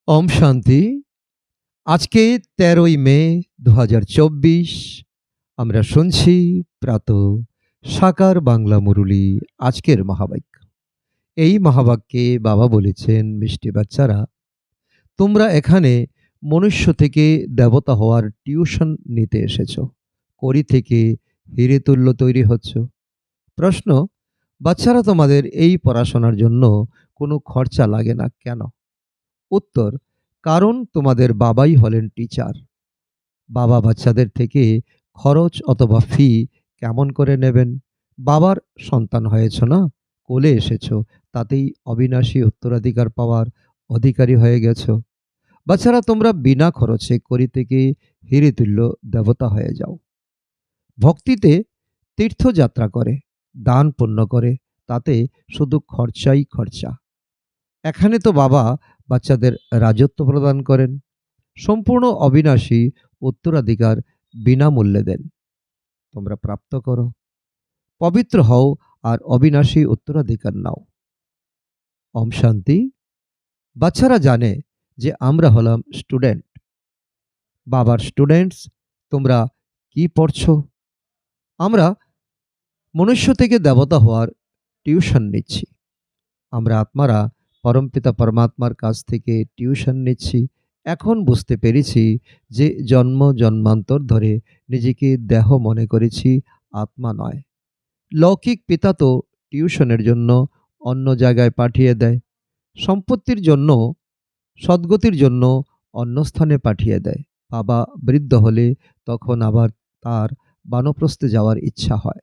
ওম শান্তি। আজকে ১৩ই মে ২০২৪। আমরা শুনছি প্রাত সাকার বাংলা মুরুলি। আজকের মহাবাক্য, এই মহাবাক্যে বাবা বলেছেন, মিষ্টি বাচ্চারা, তোমরা এখানে মনুষ্য থেকে দেবতা হওয়ার টিউশন নিতে এসেছ। কড়ি থেকে হিরে তুল্য তৈরি হচ্ছ। প্রশ্ন, বাচ্চারা, তোমাদের এই পড়াশোনার জন্য কোনো খরচা লাগে না কেন? উত্তর, কারণ তোমাদের বাবাই হলেন টিচার। বাবা বাচ্চাদের থেকে খরচ অথবা ফি কেমন করে নেবেন? বাবার সন্তান হয়েছ না, কোলে এসেছ, তাতেই অবিনাশী উত্তরাধিকার পাওয়ার অধিকারী হয়ে গেছ। বাচ্চারা, তোমরা বিনা খরচে করি থেকে হিরে তুল্য দেবতা হয়ে যাও। ভক্তিতে তীর্থযাত্রা করে, দান পুণ্য করে, তাতে শুধু খরচাই খরচা। এখানে তো বাবা বাচ্চাদের রাজত্ব প্রদান করেন, সম্পূর্ণ অবিনাশী উত্তরাধিকার বিনামূল্যে দেন। তোমরা প্রাপ্ত করো, পবিত্র হও আর অবিনাশী উত্তরাধিকার নাও। ওম শান্তি। বাচ্চারা জানে যে আমরা হলাম স্টুডেন্ট, বাবার স্টুডেন্টস। তোমরা কি পড়ছো? আমরা মনুষ্য থেকে দেবতা হওয়ার টিউশন নিচ্ছি। আমরা আত্মারা পরমপিতা পরমাত্মার কাছ থেকে টিউশন নিচ্ছি। এখন বুঝতে পেরেছি যে জন্ম জন্মান্তর ধরে নিজেকে দেহ মনে করেছি, আত্মা নয়। লৌকিক পিতা তো টিউশনের জন্য অন্য জায়গায় পাঠিয়ে দেয়, সম্পত্তির জন্য, সদ্গতির জন্য অন্য স্থানে পাঠিয়ে দেয়। বাবা বৃদ্ধ হলে তখন আবার তার বানপ্রস্থে যাওয়ার ইচ্ছা হয়,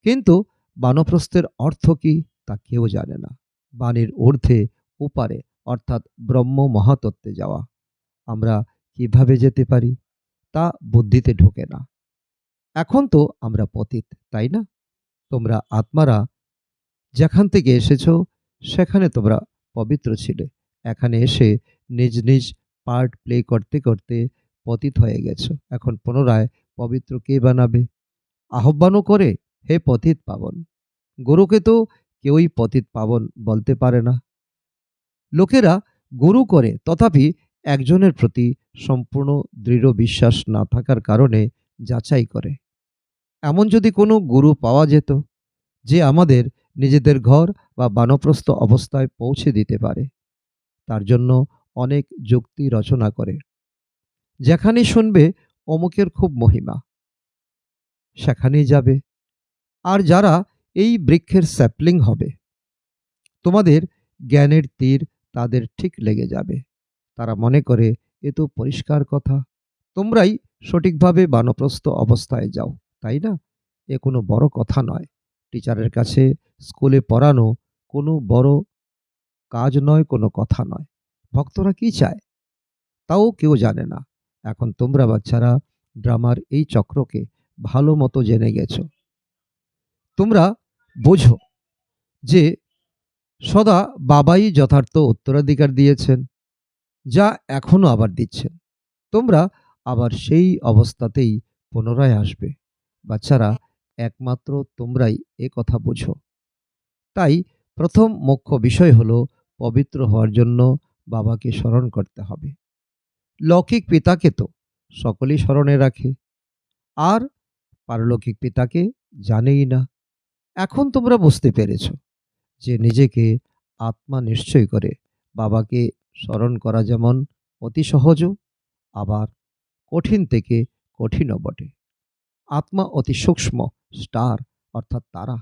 কিন্তু বানপ্রস্থের অর্থ কি তা কেউ জানে না। বাণীর ঊর্ধ্বে ওপারে, অর্থাৎ ব্রহ্ম মহাতত্ত্বে যাওয়া। আমরা কিভাবে যেতে পারি তা বুদ্ধিতে ঢোকে না। এখন তো আমরা পতিত, তাই না? তোমরা আত্মারা যেখান থেকে এসেছ সেখানে তোমরা পবিত্র ছিলে। এখানে এসে নিজ নিজ পার্ট প্লে করতে করতে পতিত হয়ে গেছো। এখন পুনরায় পবিত্র কে বানাবে? আহ্বানও করে, হে পতিত পাবন। গুরুকে তো কেউই পতিত পাবন বলতে পারে না। লোকেরা গুরু করে, তথাপি একজনের প্রতি সম্পূর্ণ দৃঢ় বিশ্বাস না থাকার কারণে যাচাই করে। এমন যদি কোনো গুরু পাওয়া যেত যে আমাদের নিজেদের ঘর বা বানপ্রস্থ অবস্থায় পৌঁছে দিতে পারে, তার জন্য অনেক যুক্তি রচনা করে। যেখানে শুনবে অমুকের খুব মহিমা, সেখানেই যাবে। আর যারা এই বৃক্ষের স্যাপলিং হবে, তোমাদের জ্ঞানের তীর তাদের ঠিক লেগে যাবে। তারা মনে করে এ তো পরিষ্কার কথা, তোমরাই সঠিকভাবে বানপ্রস্থ অবস্থায় যাও, তাই না? এ কোনো বড় কথা নয়। টিচারের কাছে স্কুলে পড়ানো কোনো বড় কাজ নয়, কোনো কথা নয়। ভক্তরা কি চায় তাও কেউ জানে না। এখন তোমরা বাচ্চারা ড্রামার এই চক্রকে ভালো মতো জেনে গেছো। তোমরা বোঝো যে সদা বাবাই যথার্থ উত্তরাধিকার দিয়েছেন, যা এখনো আবার দিচ্ছেন। তোমরা আবার সেই অবস্থাতেই পুনরায় আসবে। বাচ্চারা, একমাত্র তোমরাই এ কথা বোঝো। তাই প্রথম মুখ্য বিষয় হলো পবিত্র হওয়ার জন্য বাবাকে স্মরণ করতে হবে। লৌকিক পিতাকে তো সকলেই স্মরণে রাখে, আর পারলৌকিক পিতাকে জানেই না। এখন তোমরা বুঝতে পেরেছ যে নিজেকে আত্মা নিশ্চয় করে বাবাকে স্মরণ করা যেমন অতি সহজও, আবার কঠিন থেকে কঠিনও বটে। আত্মা অতি সূক্ষ্ম স্টার, অর্থাৎ তারা।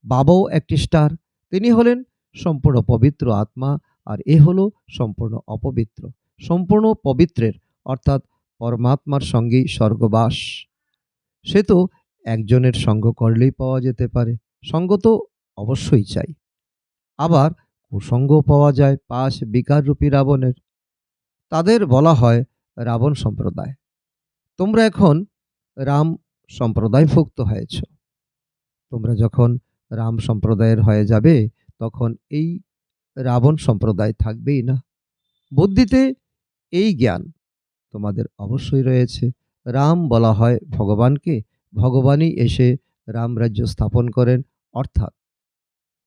বাবাও একটি স্টার, তিনি হলেন সম্পূর্ণ পবিত্র আত্মা, আর এ হলো সম্পূর্ণ অপবিত্র। সম্পূর্ণ পবিত্রের অর্থাৎ পরমাত্মার সঙ্গেই স্বর্গবাস। সে তো একজনের সঙ্গ করলেই পাওয়া যেতে পারে, সঙ্গ তো অবশ্যই চাই। আবার কুসঙ্গ পাওয়া যায় পাশ বিকাররূপী রাবণের, তাদের বলা হয় রাবণ সম্প্রদায়। তোমরা এখন রাম সম্প্রদায়ভুক্ত হয়েছ। তোমরা যখন রাম সম্প্রদায়ের হয়ে যাবে, তখন এই রাবণ সম্প্রদায় থাকবেই না। বুদ্ধিতে এই জ্ঞান তোমাদের অবশ্যই রয়েছে। রাম বলা হয় ভগবানকে, ভগবানই এসে রাম রাজ্য স্থাপন করেন, অর্থাৎ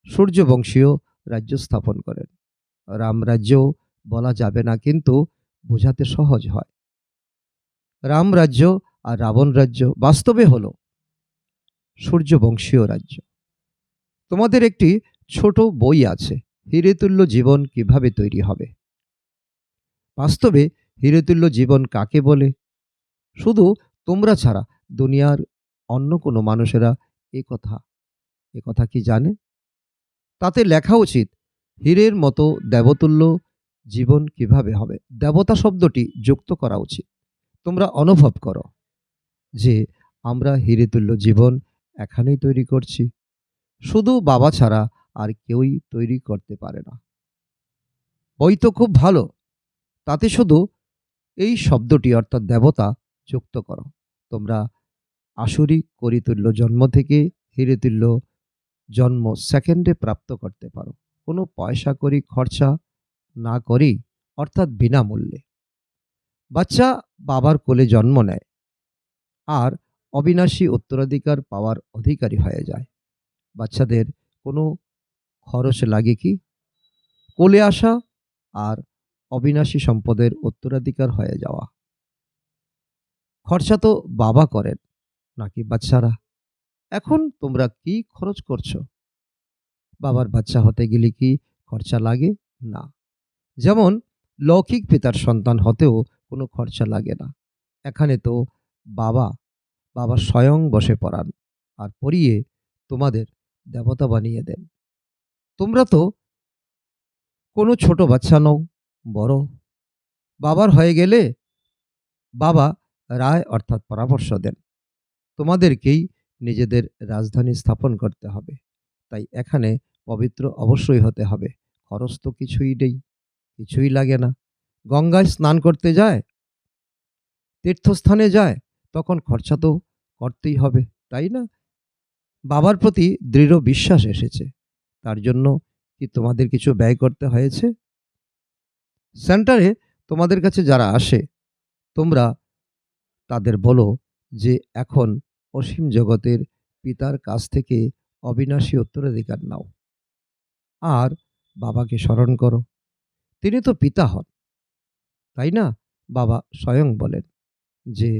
সূর্যবংশীয় রাজ্য স্থাপন করেন। রামরাজ্য বলা যাবে না, কিন্তু বোঝাতে সহজ হয়। রামরাজ্য আর রাবণ রাজ্য বাস্তবে হলো সূর্যবংশীয় রাজ্য। তোমাদের একটি ছোট বই আছে, হিরেতুল্য জীবন কিভাবে তৈরি হবে। বাস্তবে হিরেতুল্য জীবন কাকে বলে? শুধু তোমরা ছাড়া দুনিয়ার অন্য কোনো মানুষেরা এ কথা কি জানে? তাতে লেখা উচিত হীরের মতো দেবতুল্য জীবন কিভাবে হবে। দেবতা শব্দটি যুক্ত করা উচিত। তোমরা অনুভব করো যে আমরা হীরেতুল্য জীবন এখানেই তৈরি করছি। শুধু বাবা ছাড়া আর কেউই তৈরি করতে পারে না। বই তো খুব ভালো, তাতে শুধু এই শব্দটি অর্থাৎ দেবতা যুক্ত করো। তোমরা আসুরিক করিতুল্য জন্ম থেকে হীরেতুল্য জন্ম সেকেন্ডে প্রাপ্ত করতে পারো, কোনো পয়সা করি খরচা না করেই, অর্থাৎ বিনামূল্যে। বাচ্চা বাবার কোলে জন্ম নেয় আর অবিনাশী উত্তরাধিকার পাওয়ার অধিকারী হয়ে যায়। বাচ্চাদের কোনো খরচ লাগে কি? কোলে আসা আর অবিনাশী সম্পদের উত্তরাধিকার হয়ে যাওয়া। খরচা তো বাবা করেন, নাকি বাচ্চারা? এখন তোমরা কি খরচ করছো? বাবার বাচ্চা হতে গেলে কি খরচা লাগে? না। যেমন লৌকিক পিতার সন্তান হতেও কোনো খরচা লাগে না। এখানে তো বাবা বাবা স্বয়ং বসে পড়ান আর পড়িয়ে তোমাদের দেবতা বানিয়ে দেন। তোমরা তো কোনো ছোট বাচ্চা নও, বড়। বাবার হয়ে গেলে বাবা রায় অর্থাৎ পরামর্শ দেন। তোমাদেরকেই নিজেদের রাজধানী স্থাপন করতে হবে। তাই এখানে পবিত্র অবশ্যই হতে হবে। খরচ তো কিছুই নেই, কিছুই লাগে না। গঙ্গায় স্নান করতে যায়, তীর্থস্থানে যায়, তখন খরচা তো করতেই হবে, তাই না? বাবার প্রতি দৃঢ় বিশ্বাস এসেছে, তার জন্য কি তোমাদের কিছু ব্যয় করতে হয়েছে? সেন্টারে তোমাদের কাছে যারা আসে, তোমরা তাদের বলো যে এখন অসীম জগতের পিতার কাছ থেকে অবিনাশী উত্তরাধিকার নাও আর বাবাকে স্মরণ করো। তিনি তো পিতা হন, তাই না? বাবা স্বয়ং বলেন যে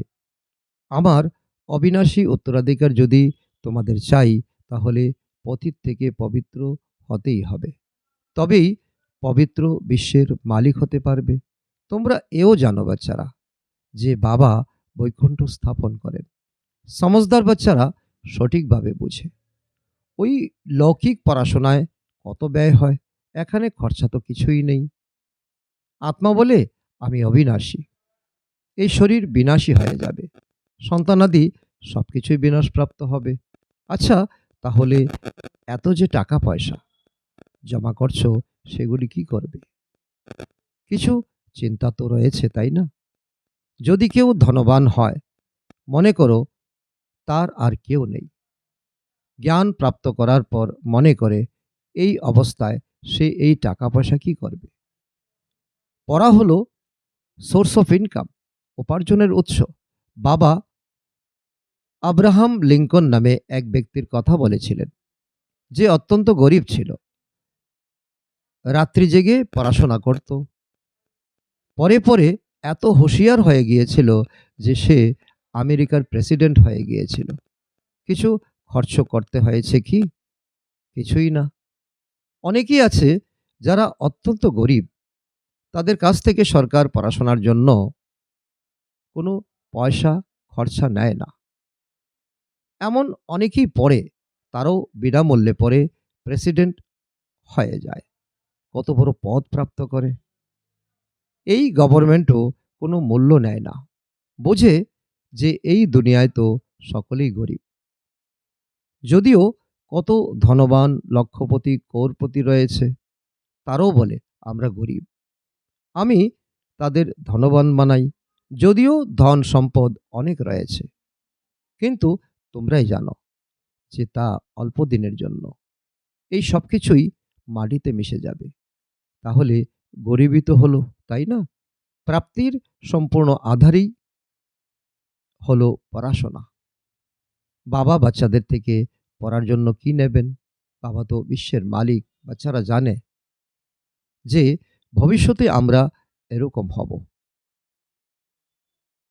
আমার অবিনাশী উত্তরাধিকার যদি তোমাদের চাই, তাহলে পতিত থেকে পবিত্র হতেই হবে। তবেই পবিত্র বিশ্বের মালিক হতে পারবে। তোমরা এও জানো বাচ্চারা যে বাবা বৈকুণ্ঠ স্থাপন করেন। সমজদার বাচ্চারা সঠিকভাবে বুঝে। ওই লৌকিক পড়াশোনায় কত ব্যয় হয়, এখানে খরচা তো কিছুই নেই। আত্মা বলে আমি অবিনাশী, এই শরীর বিনাশী হয়ে যাবে, সন্তানাদি সবকিছুই বিনাশপ্রাপ্ত হবে। আচ্ছা, তাহলে এত যে টাকা পয়সা জমা করছো, সেগুলি কি করবে? কিছু চিন্তা তো রয়েছে, তাই না? যদি কেউ ধনবান হয়, মনে করো তার আর কেউ নেই। জ্ঞান প্রাপ্ত করার পর মনে করে এই অবস্থায় সে এই টাকা পয়সা কি করবে? পড়া হলো সোর্স অফ ইনকাম, উপার্জনের উৎস। বাবা আব্রাহাম লিঙ্কন নামে এক ব্যক্তির কথা বলেছিলেন, যে অত্যন্ত গরিব ছিল, রাত্রি জেগে পড়াশোনা করত। পরে পরে এত হুঁশিয়ার হয়ে গিয়েছিল যে সে আমেরিকার প্রেসিডেন্ট হয়ে গিয়েছিল। কিছু খরচ করতে হয়েছে কি? কিছুই না। অনেকেই আছে যারা অত্যন্ত গরিব, তাদের কাছ থেকে সরকার পড়াশোনার জন্য কোনো পয়সা খরচা নেয় না। এমন অনেকেই পড়ে, তারাও বিনামূল্যে পড়ে প্রেসিডেন্ট হয়ে যায়, কত বড় পদ প্রাপ্ত করে। এই গভর্নমেন্টও কোনো মূল্য নেয় না, বোঝে যে এই দুনিয়ায় তো সকলেই গরিব। যদিও কত ধনবান লক্ষপতি কোরপতি রয়েছে, তারাও বলে আমরা গরিব। আমি তাদের ধনবান বানাই, যদিও ধন সম্পদ অনেক রয়েছে, কিন্তু তোমরাই জানো যে তা অল্প দিনের জন্য। এই সব কিছুই মাটিতে মিশে যাবে। তাহলে গরিবই তো হলো, তাই না? প্রাপ্তির সম্পূর্ণ আধারই হলো পড়াশোনা। বাবা বাচ্চাদের থেকে পড়ার জন্য কি নেবেন? বাবা তো বিশ্বের মালিক, বাচ্চারা জানে। যে ভবিষ্যতে আমরা এরকম হব।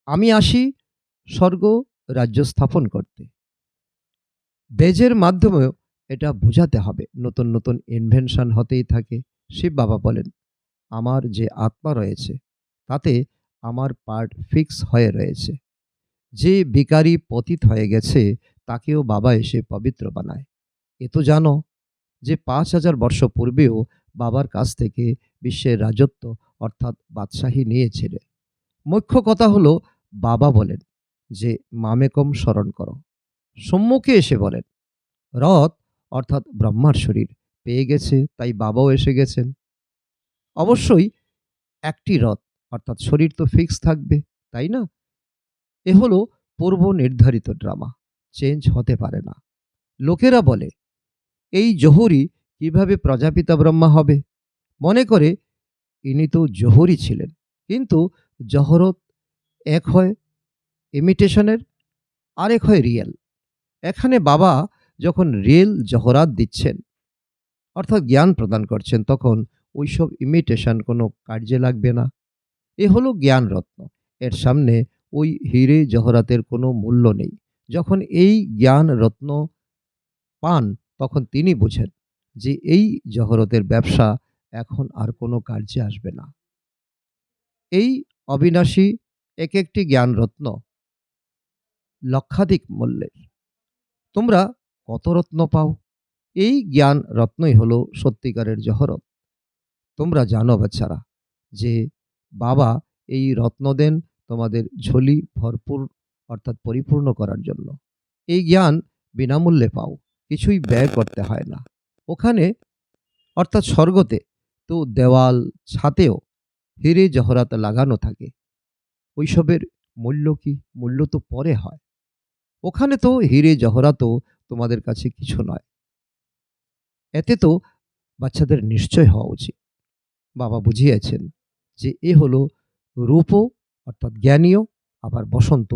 আমি আসি স্বর্গ রাজ্য স্থাপন করতে। বেজের মাধ্যমেও এটা বোঝাতে হবে। নতুন নতুন ইনভেনশন হতেই থাকে। শিব বাবা বলেন, আমার যে আত্মা রয়েছে তাতে আমার পার্ট ফিক্স হয়ে রয়েছে। যে ভিখারি পতিত হয়ে গেছে তাকেও বাবা এসে পবিত্র বানায়। এ তো জানো যে ৫,০০০ বর্ষ পূর্বেও বাবার কাছ থেকে বিশ্বের রাজত্ব অর্থাৎ বাদশাহী নিয়েছিলে। মুখ্য কথা হলো বাবা বলেন যে মামেকম স্মরণ করো। সম্মুখে এসে বলেন রথ অর্থাৎ ব্রহ্মার শরীর পেয়ে গেছে, তাই বাবাও এসে গেছেন। অবশ্যই একটি রথ অর্থাৎ শরীর তো ফিক্স থাকবে, তাই না? এ হলো পূর্ব নির্ধারিত ড্রামা, চেঞ্জ হতে পারে না। লোকেরা বলে এই জহুরি কিভাবে প্রজাপিতা ব্রহ্মা হবে? মনে করে ইনি তো জহুরি ছিলেন, কিন্তু জহরত এক হয় ইমিটেশনের, আরেক হয় রিয়েল। এখানে বাবা যখন রিয়েল জহরাত দিচ্ছেন অর্থাৎ জ্ঞান প্রদান করছেন, তখন ওইসব ইমিটেশন কোনো কার্যে লাগবে না। এ হলো জ্ঞান রত্ন। এর সামনে ওই হিরে জহরাতের কোনো মূল্য নেই। যখন এই জ্ঞান রত্ন পান তখন তিনি বুঝেন যে এই জহরতের ব্যবসা এখন আর কোনো কার্যে আসবে না। এই অবিনাশী এক একটি জ্ঞান রত্ন লক্ষাধিক মূল্যের। তোমরা কত রত্ন পাও? এই জ্ঞান রত্নই হলো সত্যিকারের জহরত। তোমরা জানো বাচ্চারা যে বাবা এই রত্ন দেন তোমাদের ঝুলি ভরপুর অর্থাৎ পরিপূর্ণ করার জন্য। এই জ্ঞান বিনামূল্যে পাও, কিছুই ব্যয় করতে হয় না। ওখানে অর্থাৎ স্বর্গতে তো দেওয়াল ছাতেও হিরে জহরাত লাগানো থাকে। ওইসবের মূল্য কি? মূল্য তো পরে হয়। ওখানে তো হিরে জহরাতও তোমাদের কাছে কিছু নয়। এতে তো বাচ্চাদের নিশ্চয় হওয়া উচিত। বাবা বুঝিয়েছেন যে এ হলো রূপ অর্থাৎ জ্ঞানীয়, আবার বসন্ত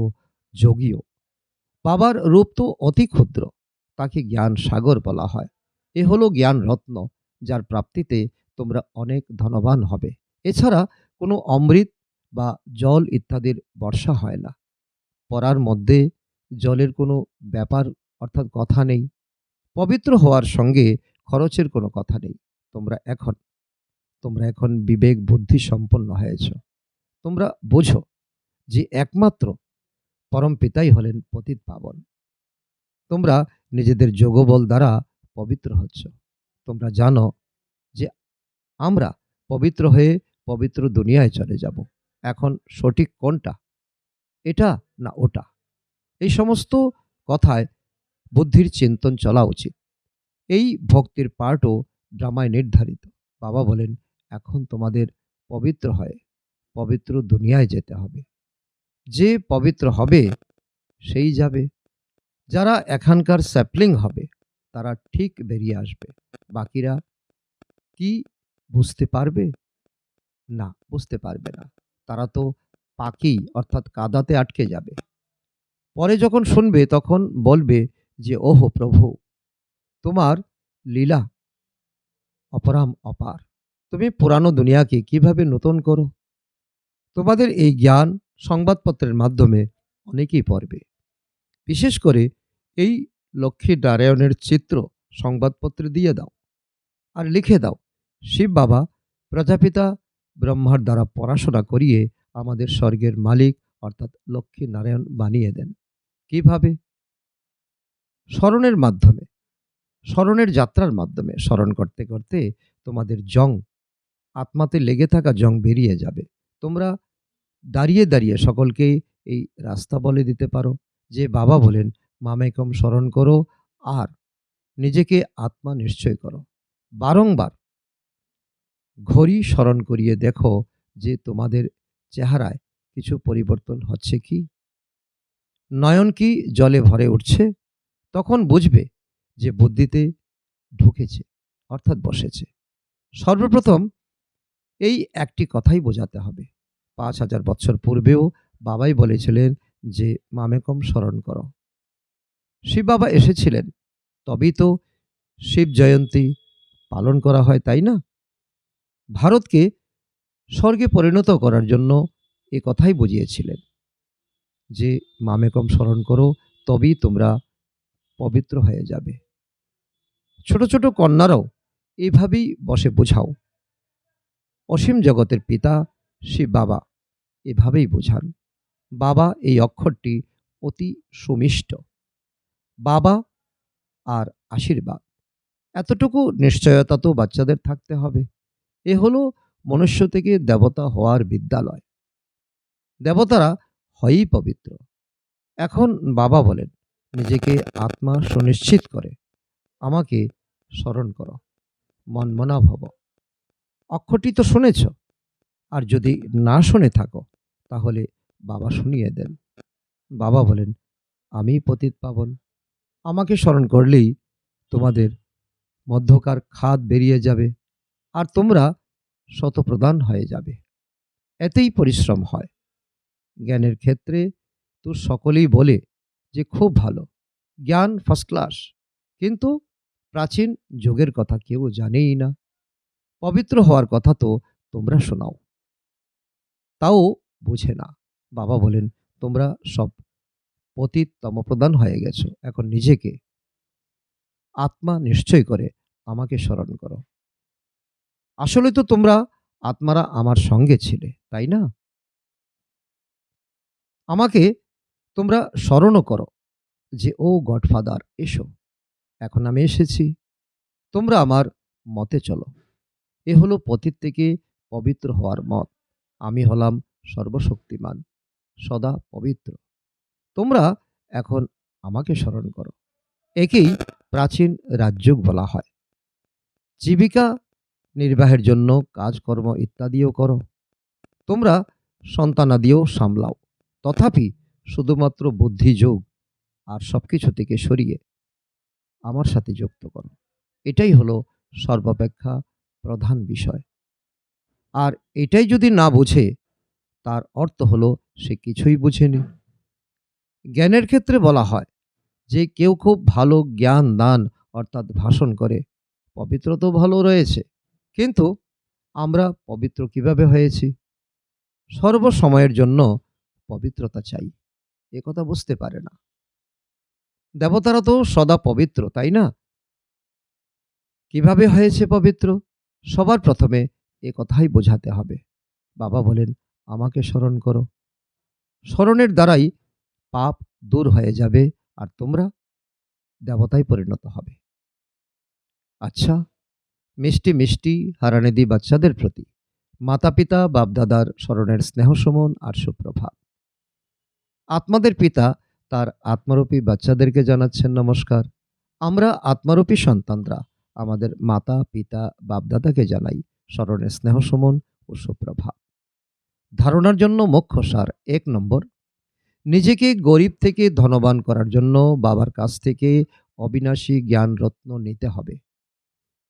যোগীয়। বাবার রূপ তো অতি ক্ষুদ্র, তাকে জ্ঞান সাগর বলা হয়। এ হলো জ্ঞান রত্ন, যার প্রাপ্তিতে তোমরা অনেক ধনবান হবে। এছাড়া কোনো অমৃত বা জল ইত্যাদির বর্ষা হয় না। পড়ার মধ্যে জলের কোনো ব্যাপার অর্থাৎ কথা নেই। পবিত্র হওয়ার সঙ্গে খরচের কোনো কথা নেই। তোমরা এখন তোমরা এখন বিবেক বুদ্ধি সম্পন্ন হয়েছ। তোমরা বোঝো যে একমাত্র পরম পিতাই হলেন পতিত পাবন। তোমরা নিজেদের যোগবল দ্বারা পবিত্র হচ্ছ। তোমরা জানো যে আমরা পবিত্র হয়ে পবিত্র দুনিয়ায় চলে যাব। এখন সঠিক কোনটা? এটা না ওটা? এই সমস্ত কথায় বুদ্ধির চিন্তন চলা উচিত। এই ভক্তির পার্টও ড্রামায় নির্ধারিত। বাবা বলেন এখন তোমাদের পবিত্র হয়ে পবিত্র দুনিয়ায় যেতে হবে। যে পবিত্র হবে সেই যাবে। যারা এখানকার স্যাপলিং হবে তারা ঠিক বেরিয়ে আসবে। বাকিরা কি বুঝতে পারবে? না, বুঝতে পারবে না। তারা তো পাখি অর্থাৎ কাদাতে আটকে যাবে। পরে যখন শুনবে তখন বলবে যে ওহো প্রভু, তোমার লীলা অপরাম অপার। তুমি পুরানো দুনিয়াকে কিভাবে নতুন করো? তোমাদের এই জ্ঞান সংবাদপত্রের মাধ্যমে অনেকেই পড়বে। বিশেষ করে এই লক্ষ্মী নারায়ণের চিত্র সংবাদপত্রে দিয়ে দাও আর লিখে দাও শিব বাবা প্রজাপিতা ব্রহ্মার দ্বারা পড়াশোনা করিয়ে আমাদের স্বর্গের মালিক অর্থাৎ লক্ষ্মী নারায়ণ বানিয়ে দেন। কিভাবে? স্মরণের মাধ্যমে, স্মরণের যাত্রার মাধ্যমে। স্মরণ করতে করতে তোমাদের জং, আত্মাতে লেগে থাকা জং বেরিয়ে যাবে। তোমরা দাঁড়িয়ে দাঁড়িয়ে সকলকে এই রাস্তা বলে দিতে পারো যে বাবা বলেন মামেকম স্মরণ করো আর নিজেকে আত্মা নিশ্চয় করো। বারংবার ঘড়ি স্মরণ করিয়ে দেখো যে তোমাদের চেহারায় কিছু পরিবর্তন হচ্ছে কি? নয়ন কি জলে ভরে উঠছে? তখন বুঝবে যে বুদ্ধিতে ঢুকেছে অর্থাৎ বসেছে। সর্বপ্রথম এই একটি কথাই বোঝাতে হবে। ৫,০০০ বছর পূর্বেও বাবাই বলেছিলেন যে মামেকম স্মরণ করো। শিব বাবা এসেছিলেন, তবেই তো শিব জয়ন্তী পালন করা হয়, তাই না? ভারতকে স্বর্গে পরিণত করার জন্য এ কথাই বুঝিয়েছিলেন যে মামেকম স্মরণ করো, তবেই তোমরা পবিত্র হয়ে যাবে। ছোট ছোট কন্যারাও এইভাবেই বসে বোঝাও। অসীম জগতের পিতা শিব বাবা এভাবেই বোঝান। বাবা এই অক্ষরটি অতি সুমিষ্ট। বাবা আর আশীর্বাদ, এতটুকু নিশ্চয়তা তো বাচ্চাদের থাকতে হবে। এ হলো মনুষ্য থেকে দেবতা হওয়ার বিদ্যালয়। দেবতারা হয়ই পবিত্র। এখন বাবা বলেন, নিজেকে আত্মা সুনিশ্চিত করে আমাকে স্মরণ করো, মনমনা ভব। অক্ষরটি তো শুনেছ, আর যদি না শুনে থাকো তাহলে বাবা শুনিয়ে দেন। বাবা বলেন, আমি পতিত পাবন, আমাকে স্মরণ করলেই তোমাদের মধ্যকার খাদ বেরিয়ে যাবে, আর তোমরা শতপ্রধান হয়ে যাবে। এতেই পরিশ্রম হয়। জ্ঞানের ক্ষেত্রে তো সকলেই বলে যে খুব ভালো, জ্ঞান ফার্স্ট ক্লাস, কিন্তু প্রাচীন যুগের কথা কেউ জানেই না। পবিত্র হওয়ার কথা তো তোমরা শোনাও, তাও বুঝে না। বাবা বলেন, তোমরা সব পতিত তমপ্রধান হয়ে গেছো, এখন নিজেকে আত্মা নিশ্চয় করে আমাকে স্মরণ করো। আসলে তো তোমরা আত্মারা আমার সঙ্গে ছিলে, তাই না? আমাকে তোমরা স্মরণও করো যে ও গডফাদার, এসো, এখন আমি এসেছি, তোমরা আমার মতে চলো। এ হলো পতিত থেকে পবিত্র হওয়ার মত। আমি হলাম সর্বশক্তিমান, সদা পবিত্র। তোমরা এখন আমাকে স্মরণ করো। একেই প্রাচীন রাজযোগ বলা হয়। জীবিকা নির্বাহের জন্য কাজকর্ম ইত্যাদিও করো। তোমরা সন্তানাদিও সামলাও, তথাপি শুধুমাত্র বুদ্ধিযোগ আর সবকিছু থেকে সরিয়ে আমার সাথে যুক্ত করো। এটাই হলো সর্বাপেক্ষা প্রধান বিষয়। আর এটাই যদি না বুঝে, তার অর্থ হলো সে কিছুই বুঝেনি। জ্ঞানের ক্ষেত্রে বলা হয় যে কেউ খুব ভালো জ্ঞান দান অর্থাৎ ভাষণ করে, পবিত্র তো ভালো রয়েছে, কিন্তু আমরা পবিত্র কিভাবে হয়েছি? সর্বসময়ের জন্য পবিত্রতা চাই, এ কথা বুঝতে পারে না। দেবতারা তো সদা পবিত্র, তাই না? কিভাবে হয়েছে পবিত্র? সবার প্রথমে এ কথাই বোঝাতে হবে। বাবা বলেন, আমাকে স্মরণ করো। স্মরণের দ্বারাই পাপ দূর হয়ে যাবে, আর তোমরা দেবতায় পরিণত হবে। আচ্ছা, মিষ্টি মিষ্টি হারানিধি বাচ্চাদের প্রতি মাতা পিতা বাপদাদার স্মরণের স্নেহ সুমন আর সুপ্রভাত। আত্মাদের পিতা তার আত্মারূপী বাচ্চাদেরকে জানাচ্ছেন নমস্কার। আমরা আত্মারূপী সন্তানরা আমাদের মাতা পিতা বাপদাদাকে জানাই স্মরণের স্নেহ সুমন ও সুপ্রভাত। ধারণার জন্য মুখ্য সার ১ নম্বর, নিজেকে গরিব থেকে ধনবান করার জন্য বাবার কাছ থেকে অবিনাশী জ্ঞান রত্ন নিতে হবে।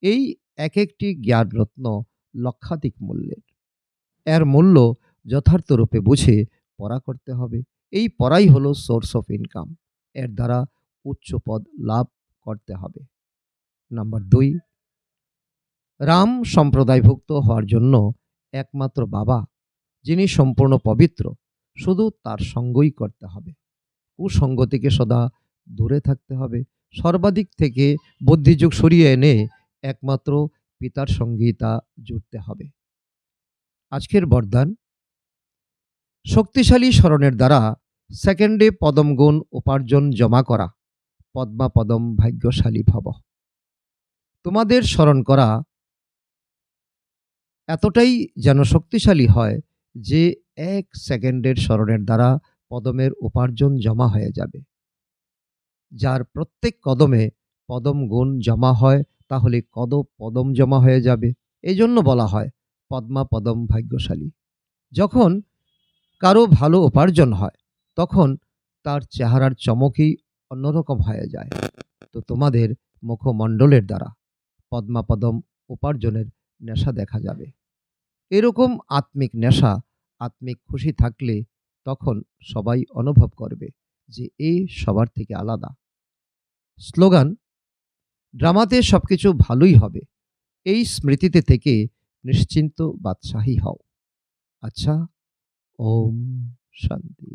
এই এক একটি জ্ঞান রত্ন লক্ষাধিক মূল্যের। এর মূল্য যথার্থ রূপে বুঝে পড়া করতে হবে। এই পড়াই হলো সোর্স অফ ইনকাম। এর দ্বারা উচ্চ পদ লাভ করতে হবে। নাম্বার ২, রাম সম্প্রদায়ভুক্ত হওয়ার জন্য একমাত্র বাবা, যিনি সম্পূর্ণ পবিত্র, শুধু তার সঙ্গই করতে হবে। কুসঙ্গ থেকে সদা দূরে থাকতে হবে। সর্বাধিক থেকে বুদ্ধিযোগ সরিয়ে এনে একমাত্র পিতার সঙ্গেই তা জুড়তে হবে। আজকের বরদান, শক্তিশালী স্মরণের দ্বারা সেকেন্ডে পদম গুণ উপার্জন জমা করা, পদ্মা পদম ভাগ্যশালী ভব। তোমাদের স্মরণ করা এতটাই যেন শক্তিশালী হয় যে ১ সেকেন্ডের স্মরণের দ্বারা পদমের উপার্জন জমা হয়ে যাবে। যার প্রত্যেক কদমে পদম গুণ জমা হয়, তাহলে পদম জমা হয়ে যাবে। এই জন্য বলা হয় পদ্মা পদম ভাগ্যশালী। যখন কারো ভালো উপার্জন হয়, তখন তার চেহারার চমকই অন্যরকম হয়ে যায়। তো তোমাদের মুখমণ্ডলের দ্বারা পদ্মা পদম উপার্জনের নেশা দেখা যাবে। এরকম আত্মিক নেশা, আত্মিক খুশি থাকলে তখন সবাই অনুভব করবে যে এ সবার থেকে আলাদা। স্লোগান, ড্রামাতে সবকিছু ভালোই হবে, এই স্মৃতিতে থেকে নিশ্চিন্ত বাদশাহী হও। আচ্ছা, ওম শান্তি।